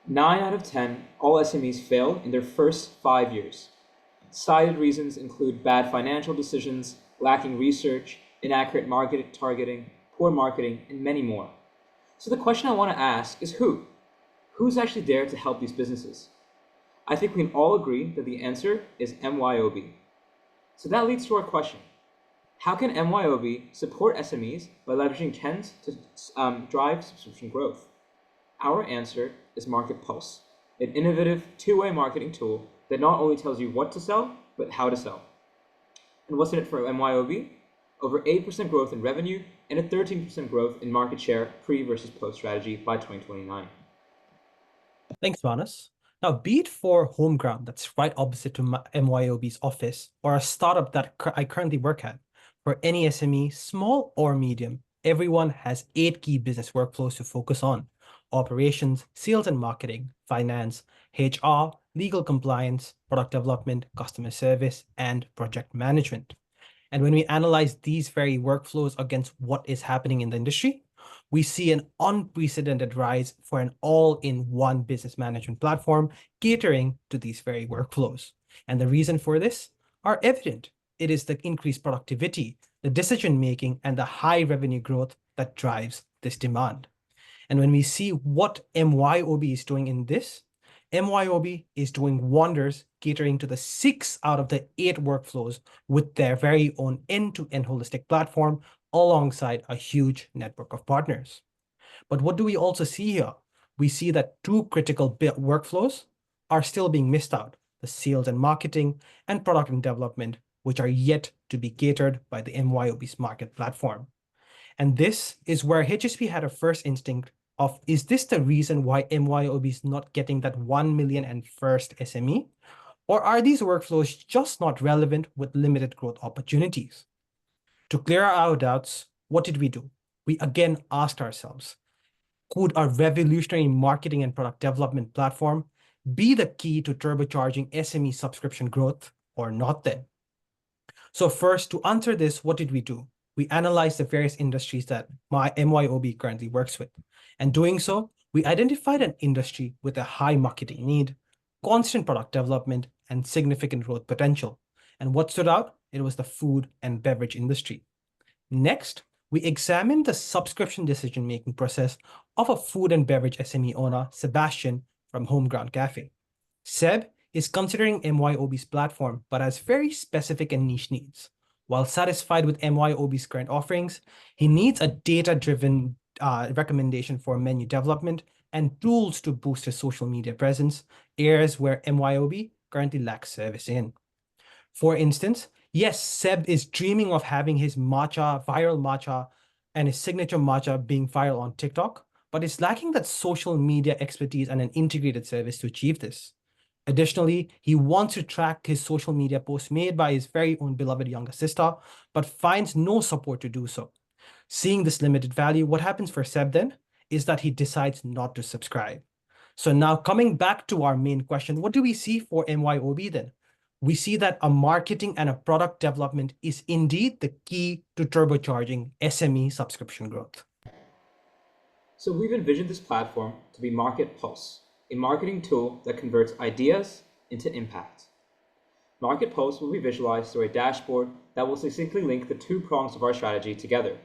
9 out of 10 all SMEs fail in their first 5 years. Cited reasons include bad financial decisions, lacking research, inaccurate market targeting, poor marketing, and many more. So the question I want to ask is who? Who's actually there to help these businesses? I think we can all agree that the answer is MYOB. So that leads to our question. How can MYOB support SMEs by leveraging trends to drive subscription growth? Our answer is Market Pulse, an innovative two-way marketing tool that not only tells you what to sell, but how to sell. And what's in it for MYOB? Over 8% growth in revenue and a 13% growth in market share pre versus post strategy by 2029. Thanks, Manas. Now, be it for Homeground, that's right opposite to MYOB's office, or a startup that I currently work at, for any SME, small or medium, everyone has 8 key business workflows to focus on: operations, sales and marketing, finance, HR, legal compliance, product development, customer service, and project management. And when we analyze these very workflows against what is happening in the industry, we see an unprecedented rise for an all-in-one business management platform catering to these very workflows. And the reason for this are evident. It is the increased productivity, the decision-making, and the high revenue growth that drives this demand. And when we see what MYOB is doing in this, MYOB is doing wonders catering to the 6 out of the 8 workflows with their very own end-to-end holistic platform alongside a huge network of partners. But what do we also see here? We see that 2 critical workflows are still being missed out: the sales and marketing and product and development, which are yet to be catered by the MYOB's market platform. And this is where HSP had a first instinct of, is this the reason why MYOB is not getting that 1 million and first SME? Or are these workflows just not relevant with limited growth opportunities? To clear our doubts, what did we do? We again asked ourselves, could a revolutionary marketing and product development platform be the key to turbocharging SME subscription growth or not then? So first, to answer this, what did we do? We analyzed the various industries that my MYOB currently works with. And doing so, we identified an industry with a high marketing need, constant product development, and significant growth potential. And what stood out? It was the food and beverage industry. Next, we examined the subscription decision-making process of a food and beverage SME owner, Sebastian from Homeground Cafe. Seb is considering MYOB's platform, but has very specific and niche needs. While satisfied with MYOB's current offerings, he needs a data-driven recommendation for menu development and tools to boost his social media presence, areas where MYOB currently lacks service in. For instance, yes, Seb is dreaming of having his viral matcha, and his signature matcha being viral on TikTok, but is lacking that social media expertise and an integrated service to achieve this. Additionally, he wants to track his social media posts made by his very own beloved younger sister, but finds no support to do so. Seeing this limited value, what happens for Seb then is that he decides not to subscribe. So now coming back to our main question, what do we see for MYOB then? We see that a marketing and a product development is indeed the key to turbocharging SME subscription growth. So we've envisioned this platform to be Market Pulse, a marketing tool that converts ideas into impact. Market Pulse will be visualized through a dashboard that will succinctly link the 2 prongs of our strategy together.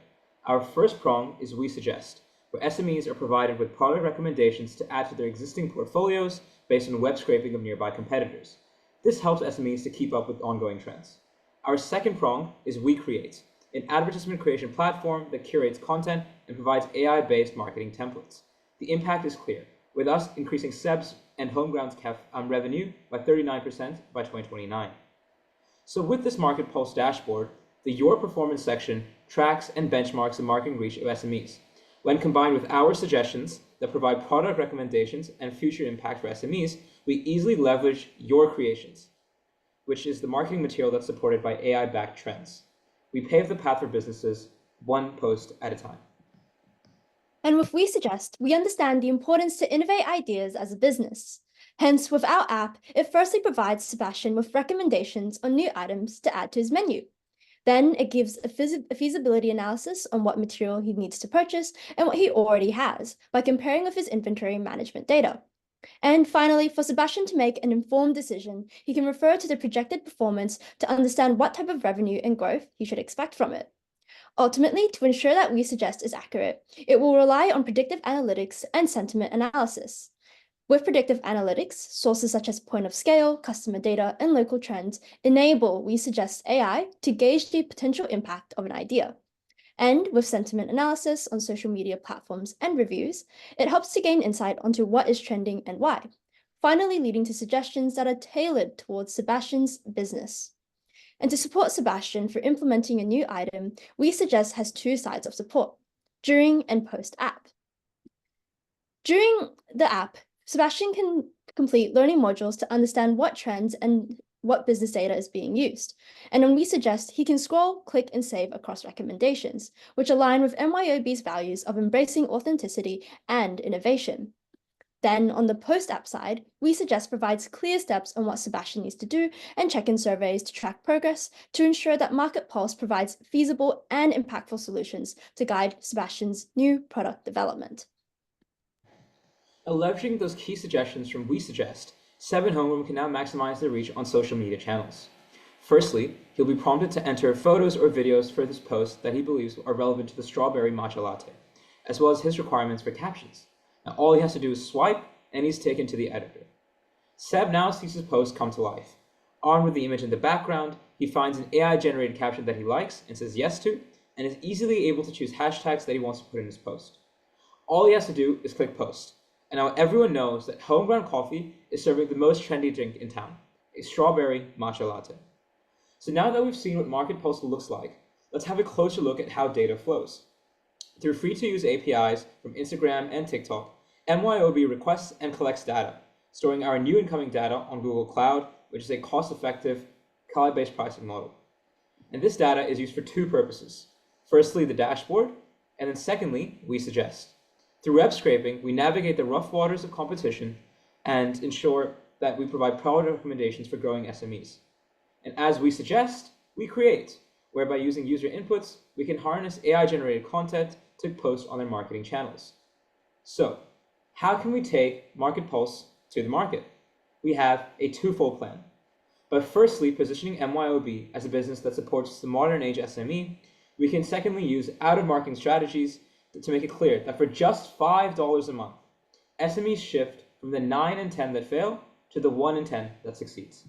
Our first prong is We Suggest, where SMEs are provided with product recommendations to add to their existing portfolios based on web scraping of nearby competitors. This helps SMEs to keep up with ongoing trends. Our second prong is We Create, an advertisement creation platform that curates content and provides AI-based marketing templates. The impact is clear, with us increasing Seb's and Homeground's revenue by 39% by 2029. So with this Market Pulse dashboard, the Your Performance section tracks and benchmarks the marketing reach of SMEs. When combined with our suggestions that provide product recommendations and future impact for SMEs, we easily leverage your creations, which is the marketing material that's supported by AI-backed trends. We pave the path for businesses, one post at a time. And with We Suggest, we understand the importance to innovate ideas as a business. Hence, with our app, it firstly provides Sebastian with recommendations on new items to add to his menu. Then it gives a feasibility analysis on what material he needs to purchase and what he already has by comparing with his inventory management data. And finally, for Sebastian to make an informed decision, he can refer to the projected performance to understand what type of revenue and growth he should expect from it. Ultimately, to ensure that we suggest is accurate, it will rely on predictive analytics and sentiment analysis. With predictive analytics, sources such as point of scale, customer data, and local trends enable We Suggest AI to gauge the potential impact of an idea. And with sentiment analysis on social media platforms and reviews, it helps to gain insight onto what is trending and why, finally leading to suggestions that are tailored towards Sebastian's business. And to support Sebastian for implementing a new item, We Suggest has two sides of support, during and post-app. During the app, Sebastian can complete learning modules to understand what trends and what business data is being used. And when We Suggest, he can scroll, click, and save across recommendations, which align with MYOB's values of embracing authenticity and innovation. Then, on the post-app side, We Suggest provides clear steps on what Sebastian needs to do and check-in surveys to track progress to ensure that Market Pulse provides feasible and impactful solutions to guide Sebastian's new product development. Now, leveraging those key suggestions from We Suggest, Seb in Homeroom can now maximize their reach on social media channels. Firstly, he'll be prompted to enter photos or videos for this post that he believes are relevant to the strawberry matcha latte, as well as his requirements for captions. Now, all he has to do is swipe, and he's taken to the editor. Seb now sees his post come to life. Armed with the image in the background, he finds an AI-generated caption that he likes and says yes to, and is easily able to choose hashtags that he wants to put in his post. All he has to do is click post. And now everyone knows that Homeground Coffee is serving the most trendy drink in town, a strawberry matcha latte. So now that we've seen what Market Pulse looks like, let's have a closer look at how data flows. Through free-to-use APIs from Instagram and TikTok, MYOB requests and collects data, storing our new incoming data on Google Cloud, which is a cost-effective, cloud-based pricing model. And this data is used for two purposes. Firstly, the dashboard, and then secondly, We Suggest. Through web scraping, we navigate the rough waters of competition and ensure that we provide product recommendations for growing SMEs. And as We Suggest, we create, whereby using user inputs, we can harness AI-generated content to post on their marketing channels. So, how can we take Market Pulse to the market? We have a twofold plan. By firstly positioning MYOB as a business that supports the modern age SME, we can secondly use out-of-marketing strategies to make it clear that for just $5 a month, SMEs shift from the 9 in 10 that fail to the 1 in 10 that succeeds.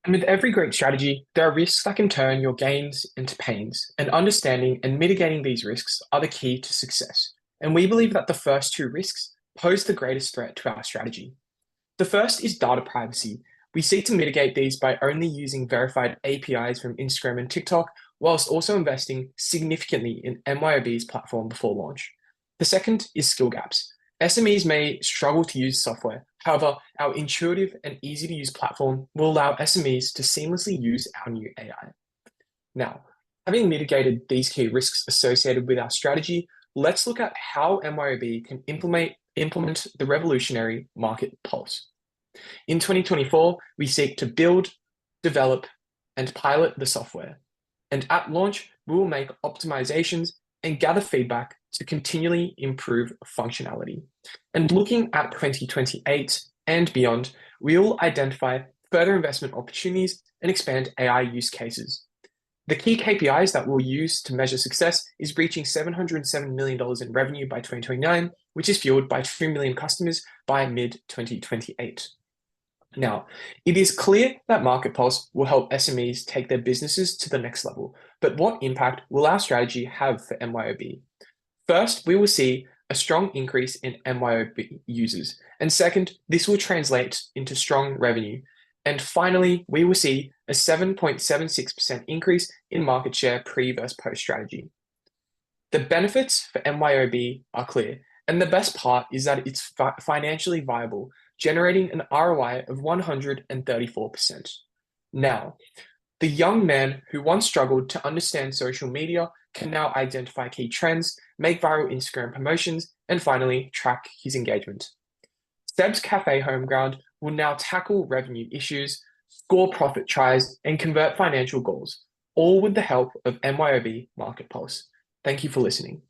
And with every great strategy, there are risks that can turn your gains into pains, and understanding and mitigating these risks are the key to success. And we believe that the first two risks pose the greatest threat to our strategy. The first is data privacy. We seek to mitigate these by only using verified APIs from Instagram and TikTok, whilst also investing significantly in MYOB's platform before launch. The second is skill gaps. SMEs may struggle to use software. However, our intuitive and easy to use platform will allow SMEs to seamlessly use our new AI. Now, having mitigated these key risks associated with our strategy, let's look at how MYOB can implement the revolutionary Market Pulse. In 2024, we seek to build, develop, and pilot the software. And at launch, we will make optimizations and gather feedback to continually improve functionality. And looking at 2028 and beyond, we will identify further investment opportunities and expand AI use cases. The key KPIs that we'll use to measure success is reaching $707 million in revenue by 2029, which is fueled by 2 million customers by mid-2028. Now, it is clear that Market Pulse will help SMEs take their businesses to the next level, but what impact will our strategy have for MYOB? First, we will see a strong increase in MYOB users, and second, this will translate into strong revenue. And finally, we will see a 7.76% increase in market share pre versus post strategy. The benefits for MYOB are clear, and the best part is that it's financially viable, generating an ROI of 134%. Now, the young man who once struggled to understand social media can now identify key trends, make viral Instagram promotions, and finally track his engagement. Seb's Cafe Homeground will now tackle revenue issues, score profit tries, and convert financial goals, all with the help of MYOB Market Pulse. Thank you for listening.